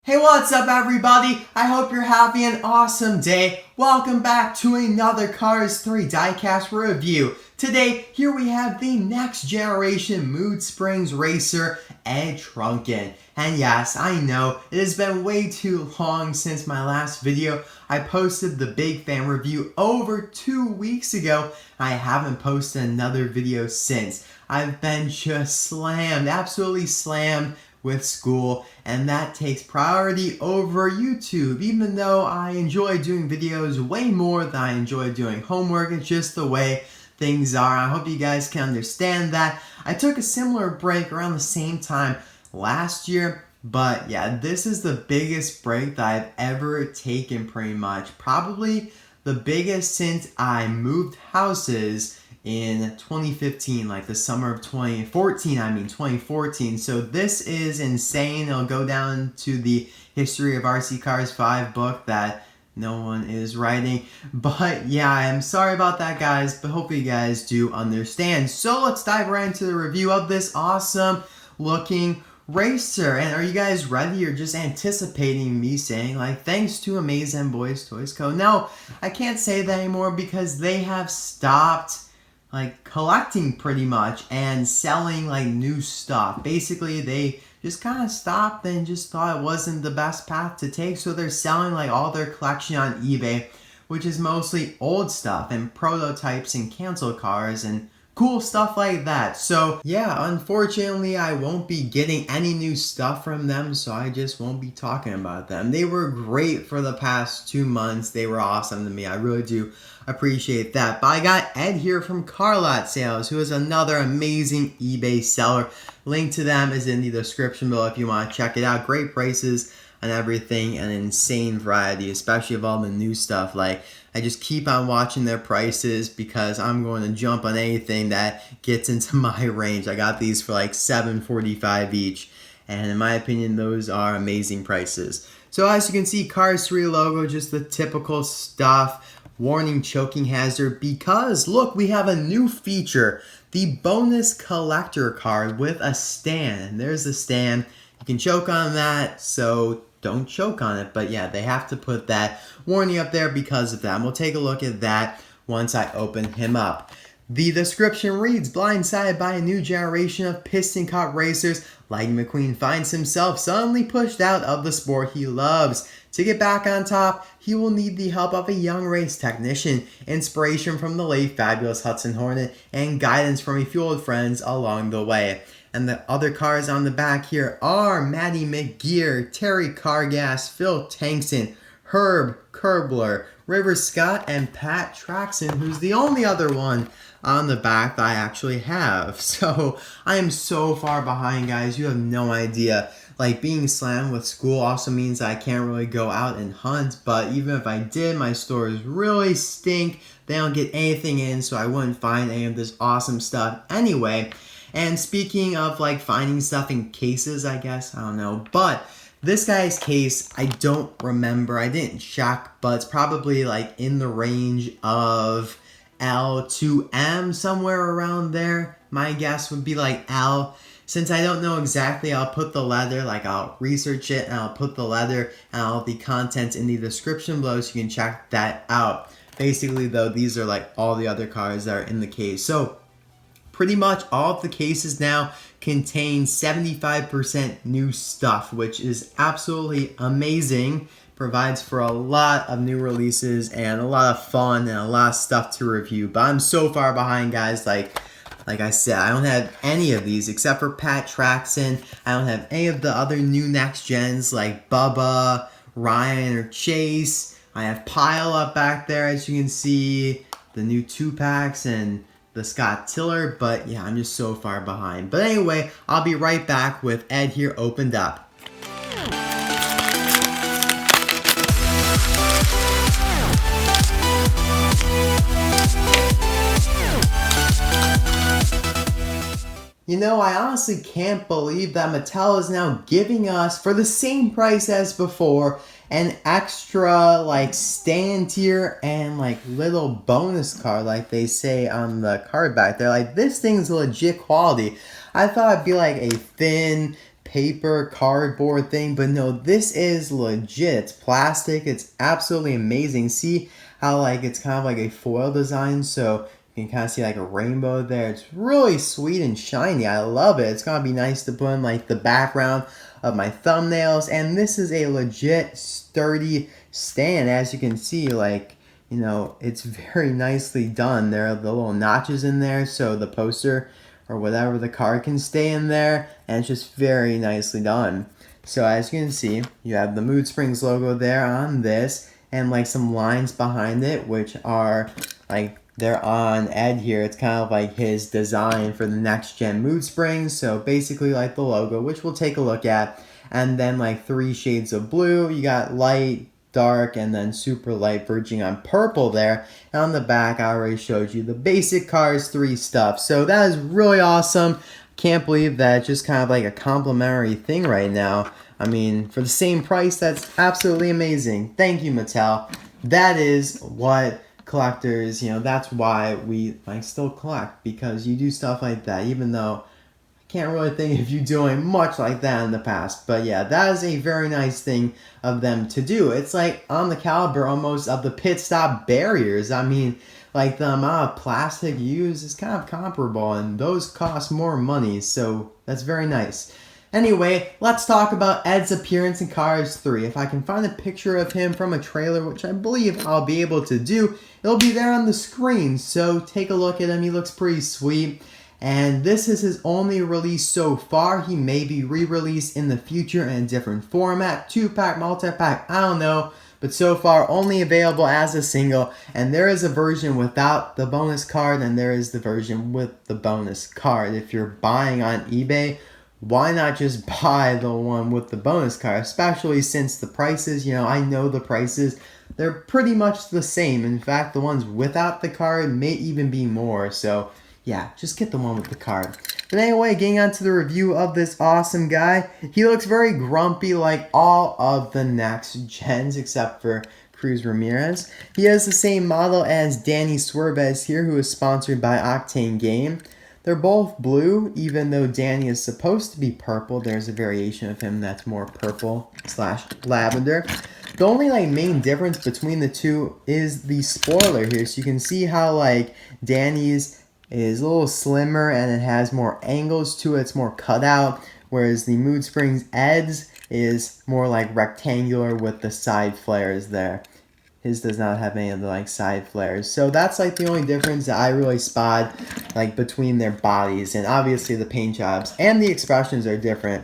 Hey, what's up everybody? I hope you're having an awesome day. Welcome back to another Cars 3 diecast review. Today, here we have the next generation Mood Springs racer, Ed Truncan. And yes, I know, it has been way too long since my last video. I posted the big fan review over 2 weeks ago. I haven't posted another video since. I've been just slammed, absolutely slammed with school, and that takes priority over YouTube. Even though I enjoy doing videos way more than I enjoy doing homework, it's just the way things are. I hope you guys can understand that. I took a similar break around the same time last year, but yeah, this is the biggest break that I've ever taken pretty much. Probably the biggest since I moved houses in 2015, like the summer of 2014. So this is insane. It'll go down to the History of RC Cars 5 book that no one is writing. But yeah, I'm sorry about that, guys, but hopefully you guys do understand. So let's dive right into the review of this awesome looking racer. And are you guys ready or just anticipating me saying like thanks to Amazing Boys Toys Co? No, I can't say that anymore because they have stopped like collecting pretty much and selling like new stuff. Basically, they just kind of stopped and just thought it wasn't the best path to take, so they're selling like all their collection on eBay, which is mostly old stuff and prototypes and canceled cars and cool stuff like that. So yeah, unfortunately I won't be getting any new stuff from them, so I just won't be talking about them. They were great for the past 2 months. They were awesome to me. I really do appreciate that. But I got Ed here from Carlot Sales, who is another amazing eBay seller. Link to them is in the description below if you want to check it out. Great prices and everything, an insane variety, especially of all the new stuff. Like, I just keep on watching their prices because I'm going to jump on anything that gets into my range. I got these for like $7.45 each, and in my opinion, those are amazing prices. So as you can see, Cars 3 logo, just the typical stuff. Warning, choking hazard, because look, we have a new feature, the bonus collector card with a stand. And there's the stand. You can choke on that, so don't choke on it. But yeah, they have to put that warning up there because of that. And we'll take a look at that once I open him up. The description reads, blindsided by a new generation of piston cut racers, Lightning McQueen finds himself suddenly pushed out of the sport he loves. To get back on top, he will need the help of a young race technician, inspiration from the late fabulous Hudson Hornet, and guidance from a few old friends along the way. And the other cars on the back here are Maddy McGear, Terry Kargas, Phil Tankson, Herb Curbler, River Scott, and Pat Traxson, who's the only other one on the back that I actually have. So I am so far behind, guys. You have no idea. Like, being slammed with school also means I can't really go out and hunt, but even if I did, my stores really stink. They don't get anything in, so I wouldn't find any of this awesome stuff anyway. And speaking of like finding stuff in cases, I guess, I don't know, but this guy's case, I don't remember. I didn't check, but it's probably like in the range of L to M, somewhere around there. My guess would be like L. Since I don't know exactly, I'll put the leather, like I'll research it and I'll put the leather and all the contents in the description below so you can check that out. Basically though, these are like all the other cars that are in the case. So pretty much all of the cases now contain 75% new stuff, which is absolutely amazing. Provides for a lot of new releases and a lot of fun and a lot of stuff to review. But I'm so far behind, guys. Like I said, I don't have any of these except for Pat Traxson. I don't have any of the other new next gens like Bubba, Ryan, or Chase. I have Pile up back there, as you can see, the new 2-packs and the Scott Tiller, but yeah, I'm just so far behind. But anyway, I'll be right back with Ed here opened up. You know, I honestly can't believe that Mattel is now giving us, for the same price as before, an extra like stand tier and like little bonus card like they say on the card back there. Like, this thing's legit quality. I thought it'd be like a thin paper cardboard thing, but no, this is legit. It's plastic. It's absolutely amazing. See how like it's kind of like a foil design, so you can kind of see like a rainbow there. It's really sweet and shiny. I love it. It's gonna be nice to put in like the background of my thumbnails. And this is a legit sturdy stand, as you can see. Like, you know, it's very nicely done. There are the little notches in there, so the poster or whatever the card can stay in there, and it's just very nicely done. So as you can see, you have the Mood Springs logo there on this, and like some lines behind it, which are like they're on Ed here. It's kind of like his design for the next gen Mood Springs. So basically like the logo, which we'll take a look at, and then like 3 shades of blue. You got light, dark, and then super light verging on purple there. And on the back, I already showed you the basic Cars 3 stuff. So that is really awesome. Can't believe that it's just kind of like a complimentary thing right now. I mean, for the same price, that's absolutely amazing. Thank you, Mattel. That is what collectors, you know, that's why we like still collect, because you do stuff like that, even though can't really think of you doing much like that in the past. But yeah, that is a very nice thing of them to do. It's like on the caliber almost of the pit stop barriers. I mean, like the amount of plastic used is kind of comparable, and those cost more money, so that's very nice. Anyway, let's talk about Ed's appearance in Cars 3. If I can find a picture of him from a trailer, which I believe I'll be able to do, it'll be there on the screen, so take a look at him. He looks pretty sweet. And this is his only release so far. He may be re-released in the future in a different format, 2-pack, multi-pack, I don't know. But so far, only available as a single. And there is a version without the bonus card, and there is the version with the bonus card. If you're buying on eBay, why not just buy the one with the bonus card? Especially since the prices, you know, I know the prices, they're pretty much the same. In fact, the ones without the card may even be more. So yeah, just get the one with the card. But anyway, getting on to the review of this awesome guy. He looks very grumpy like all of the next gens except for Kris Ramirez. He has the same model as Danny Swervez here, who is sponsored by Octane Game. They're both blue, even though Danny is supposed to be purple. There's a variation of him that's more purple / lavender. The only like main difference between the two is the spoiler here. So you can see how like Danny's is a little slimmer and it has more angles to it. It's more cut out, whereas the Mood Springs Ed's is more like rectangular with the side flares there. His does not have any of the like side flares. So that's like the only difference that I really spot like between their bodies. And obviously the paint jobs and the expressions are different.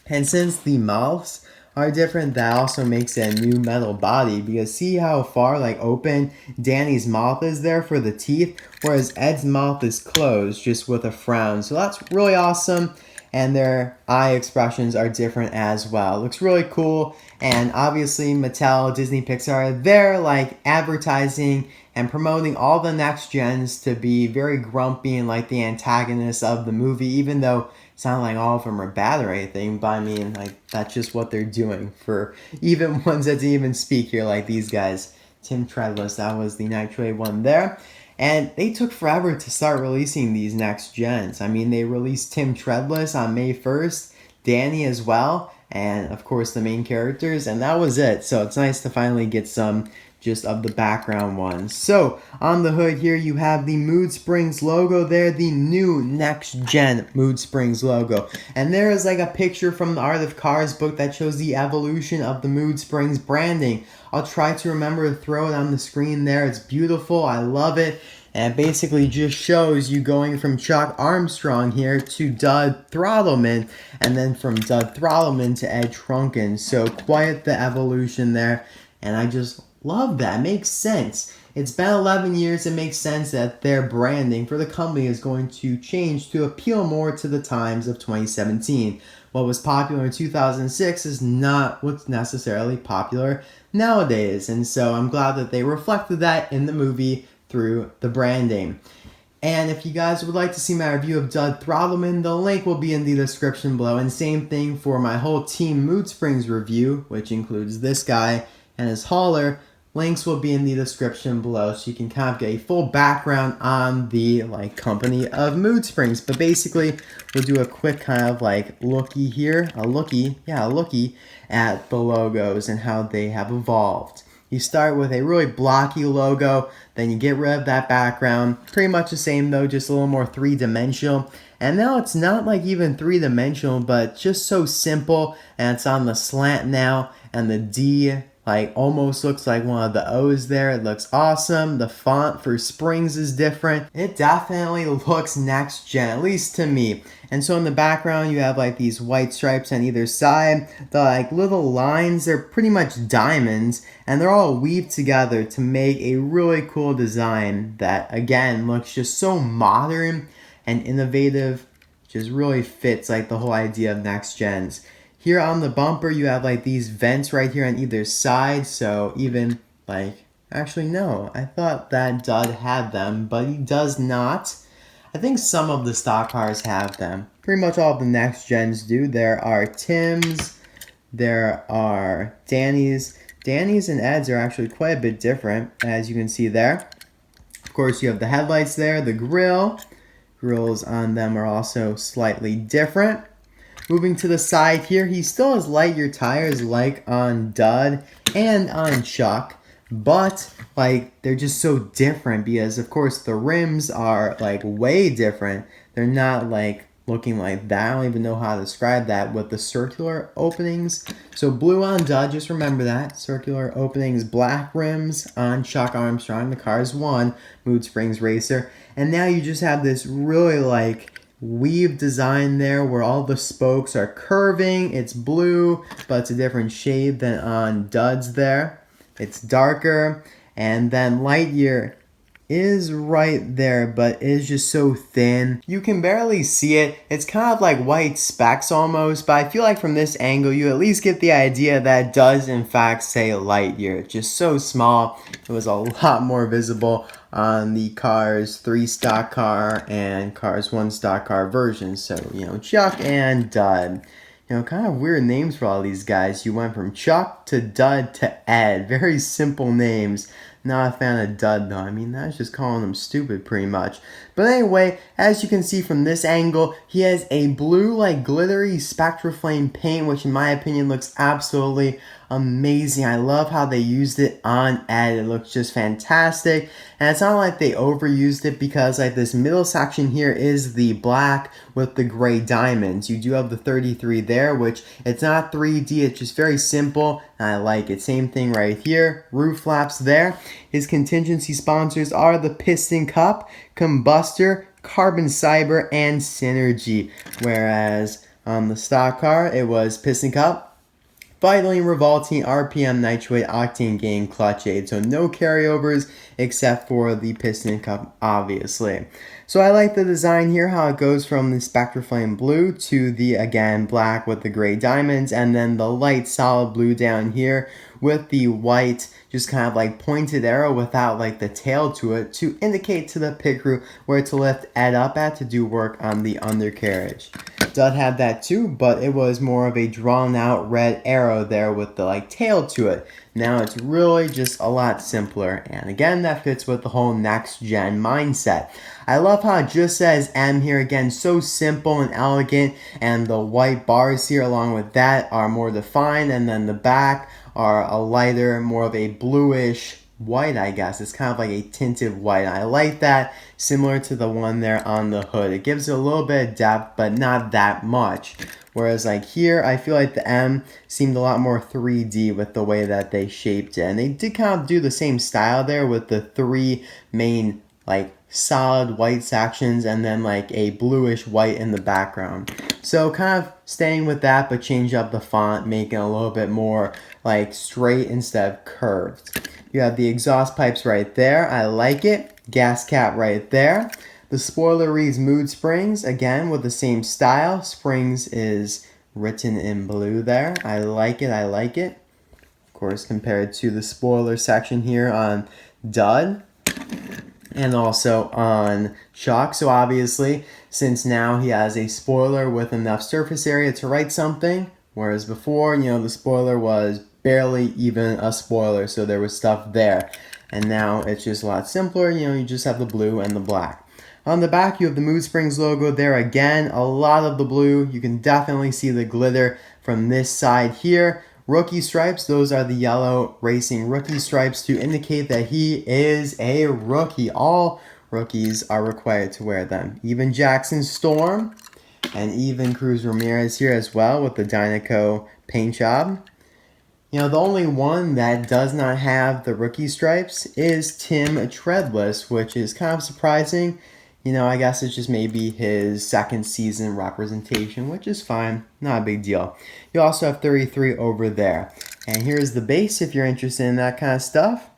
And since the mouths are different, that also makes it a new metal body, because see how far like open Danny's mouth is there for the teeth, whereas Ed's mouth is closed just with a frown. So that's really awesome, and their eye expressions are different as well. It looks really cool. And obviously Mattel, Disney, Pixar, they're like advertising and promoting all the next gens to be very grumpy and like the antagonists of the movie, even though it's not like all of them are bad or anything, but I mean, like, that's just what they're doing for even ones that didn't even speak here, like these guys. Tim Treadless, that was the Nitroade one there. And they took forever to start releasing these next gens. I mean, they released Tim Treadless on May 1st, Danny as well, and of course the main characters, and that was it. So it's nice to finally get some just of the background ones. So on the hood here you have the Mood Springs logo there, the new next gen Mood Springs logo. And there is like a picture from the Art of Cars book that shows the evolution of the Mood Springs branding. I'll try to remember to throw it on the screen there. It's beautiful, I love it. And it basically just shows you going from Chuck Armstrong here to Dud Throttleman, and then from Dud Throttleman to Ed Truncan. So quite the evolution there, and I just love that. It makes sense. It's been 11 years. It makes sense that their branding for the company is going to change to appeal more to the times of 2017. What was popular in 2006 is not what's necessarily popular nowadays. And so I'm glad that they reflected that in the movie through the branding. And if you guys would like to see my review of Dud Throttleman, the link will be in the description below. And same thing for my whole Team Mood Springs review, which includes this guy and his hauler. Links will be in the description below so you can kind of get a full background on the company of mood springs. But basically, we'll do a quick kind of looky here, a looky at the logos and how they have evolved. You start with a really blocky logo, then you get rid of that background. Pretty much the same though, just a little more three-dimensional. And now it's not even three-dimensional, but just so simple, and it's on the slant now, and the D almost looks like one of the O's there. It looks awesome. The font for springs is different. It definitely looks next gen, at least to me. And so in the background, you have these white stripes on either side. The little lines, they're pretty much diamonds, and they're all weaved together to make a really cool design that, again, looks just so modern and innovative. Just really fits the whole idea of next gens. Here on the bumper, you have these vents right here on either side. So even actually no, I thought that Dud had them, but he does not. I think some of the stock cars have them. Pretty much all of the next gens do. There are Tim's, there are Danny's. Danny's and Ed's are actually quite a bit different, as you can see there. Of course, you have the headlights there, the grill. Grills on them are also slightly different. Moving to the side here, he still has light year tires like on Dud and on Chuck, but they're just so different because of course the rims are way different. They're not looking like that. I don't even know how to describe that with the circular openings. So blue on Dud, just remember that. Circular openings, black rims on Chuck Armstrong, the Cars 1 Mood Springs Racer. And now you just have this really weave design there where all the spokes are curving. It's blue, but it's a different shade than on Dud's there. It's darker, and then Lightyear is right there, but is just so thin. You can barely see it. It's kind of like white specks almost, but I feel from this angle, you at least get the idea that it does in fact say Lightyear. It's just so small. It was a lot more visible on the Cars 3 stock car and Cars 1 stock car versions. So, Chuck and Dud. Kind of weird names for all these guys. You went from Chuck to Dud to Ed. Very simple names. Not a fan of Dud though. I mean, that's just calling him stupid pretty much. But anyway, as you can see from this angle, he has a blue glittery Spectraflame paint, which in my opinion looks absolutely amazing. I love how they used it on Ed. It looks just fantastic. And it's not like they overused it because this middle section here is the black with the gray diamonds. You do have the 33 there, which it's not 3D. It's just very simple. And I like it. Same thing right here. Roof flaps there. His contingency sponsors are the Piston Cup, Combustor, Carbon Cyber, and Synergy. Whereas on the stock car, it was Piston Cup, Vitally Revolting, RPM, Nitroade, Octane Gain, Clutch Aid. So no carryovers except for the Piston Cup, obviously. So I like the design here, how it goes from the Spectraflame blue to the, again, black with the gray diamonds, and then the light solid blue down here with the white, just kind of pointed arrow without the tail to it to indicate to the pit crew where to lift Ed up at to do work on the undercarriage. Dud had that too, but it was more of a drawn out red arrow there with the tail to it. Now it's really just a lot simpler, and again that fits with the whole next gen mindset. I love how it just says M here, again, so simple and elegant, and the white bars here along with that are more defined, and then the back are a lighter, more of a bluish white, I guess. It's kind of like a tinted white. I like that, similar to the one there on the hood. It gives it a little bit of depth, but not that much. Whereas here, I feel like the M seemed a lot more 3D with the way that they shaped it. And they did kind of do the same style there with the three main solid white sections and then a bluish white in the background. So kind of staying with that, but change up the font, making it a little bit more straight instead of curved. You have the exhaust pipes right there. I like it. Gas cap right there. The spoiler reads Mood Springs, again with the same style. Springs is written in blue there. I like it, I like it. Of course, compared to the spoiler section here on Dud and also on Chuck. So obviously, since now he has a spoiler with enough surface area to write something, whereas before, the spoiler was barely even a spoiler, so there was stuff there. And now it's just a lot simpler, you know, you just have the blue and the black. On the back, you have the Mood Springs logo there again, a lot of the blue. You can definitely see the glitter from this side here. Rookie stripes, those are the yellow racing rookie stripes to indicate that he is a rookie. All rookies are required to wear them. Even Jackson Storm and even Cruz Ramirez here as well with the Dinoco paint job. You know, the only one that does not have the rookie stripes is Tim Treadless, which is kind of surprising. You know, I guess it's just maybe his second season representation, which is fine. Not a big deal. You also have 33 over there. And here's the base if you're interested in that kind of stuff.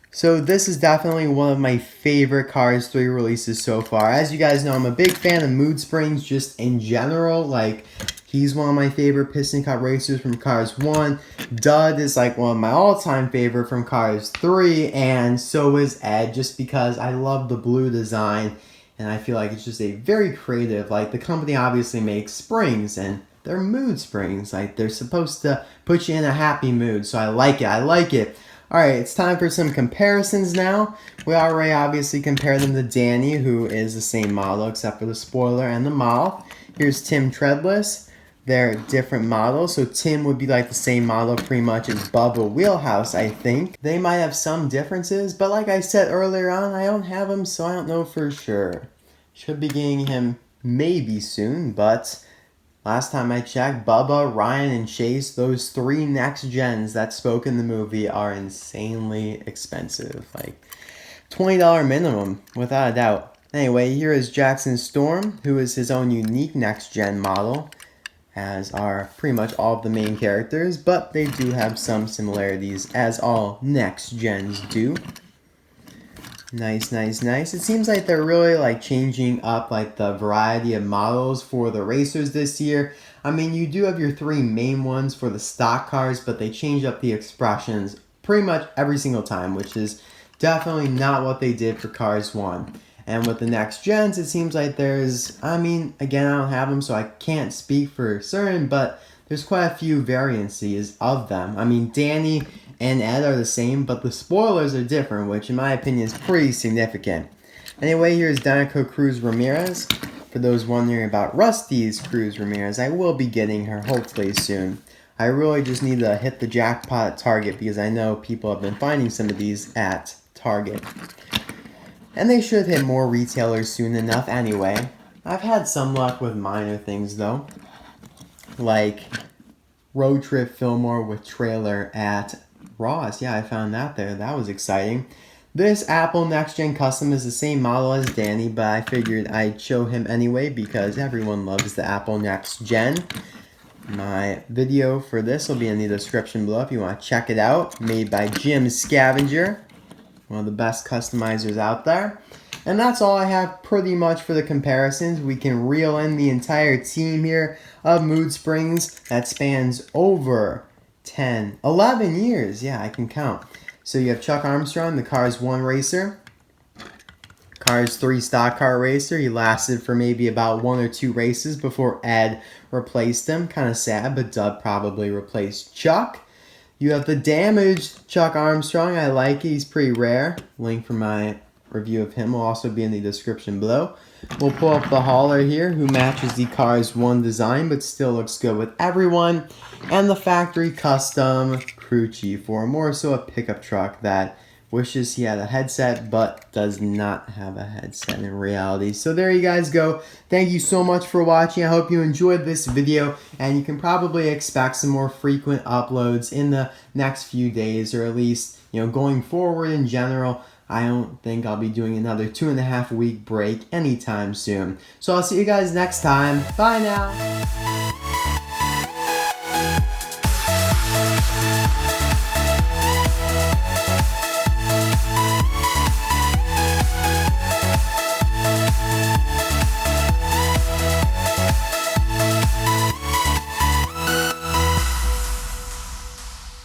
So this is definitely one of my favorite Cars 3 releases so far. As you guys know, I'm a big fan of Mood Springs just in general. Like, he's one of my favorite Piston Cup racers from Cars 1. Dud is like one of my all-time favorite from Cars 3. And so is Ed, just because I love the blue design. And I feel like it's just a very creative, like the company obviously makes springs and they're mood springs. Like they're supposed to put you in a happy mood. So I like it. I like it. Alright, it's time for some comparisons now. We already obviously compared them to Danny, who is the same model except for the spoiler and the mouth. Here's Tim Treadless. They're different models, so Tim would be like the same model pretty much as Bubba Wheelhouse, I think. They might have some differences, but like I said earlier on, I don't have him, so I don't know for sure. Should be getting him maybe soon, but last time I checked, Bubba, Ryan, and Chase, those three next gens that spoke in the movie are insanely expensive. Like $20 minimum, without a doubt. Anyway, here is Jackson Storm, who is his own unique next gen model, as are pretty much all of the main characters, but they do have some similarities, as all next gens do. Nice, nice, nice. It seems like they're really like changing up like the variety of models for the racers this year. I mean, you do have your three main ones for the stock cars, but they change up the expressions pretty much every single time, which is definitely not what they did for Cars 1. And with the next gens, it seems like there's, I mean, again, I don't have them, so I can't speak for certain, but there's quite a few variances of them. I mean, Danny and Ed are the same, but the spoilers are different, which in my opinion is pretty significant. Anyway, here's Dinoco Cruz Ramirez. For those wondering about Rust-eze Cruz Ramirez, I will be getting her hopefully soon. I really just need to hit the jackpot at Target because I know people have been finding some of these at Target. And they should hit more retailers soon enough anyway. I've had some luck with minor things though. Like Road Trip Fillmore with trailer at Ross. Yeah, I found that there. That was exciting. This Apple Next Gen Custom is the same model as Danny, but I figured I'd show him anyway because everyone loves the Apple Next Gen. My video for this will be in the description below if you want to check it out. Made by Jim Scavenger, one of the best customizers out there. And that's all I have pretty much for the comparisons. We can reel in the entire team here of Mood Springs that spans over 10, 11 years. Yeah, I can count. So you have Chuck Armstrong, the Cars 1 racer. Cars 3 stock car racer. He lasted for maybe about 1 or 2 races before Ed replaced him. Kind of sad, but Dub probably replaced Chuck. You have the damaged Chuck Armstrong. I like it. He's pretty rare. Link for my review of him will also be in the description below. We'll pull up the hauler here who matches the Cars 1 design but still looks good with everyone. And the factory custom crew chief, for more so a pickup truck that wishes he had a headset but does not have a headset in reality. So there you guys go. Thank you so much for watching. I hope you enjoyed this video, and you can probably expect some more frequent uploads in the next few days, or at least, you know, going forward in general. I don't think I'll be doing another 2.5 week break anytime soon. So I'll see you guys next time. Bye now.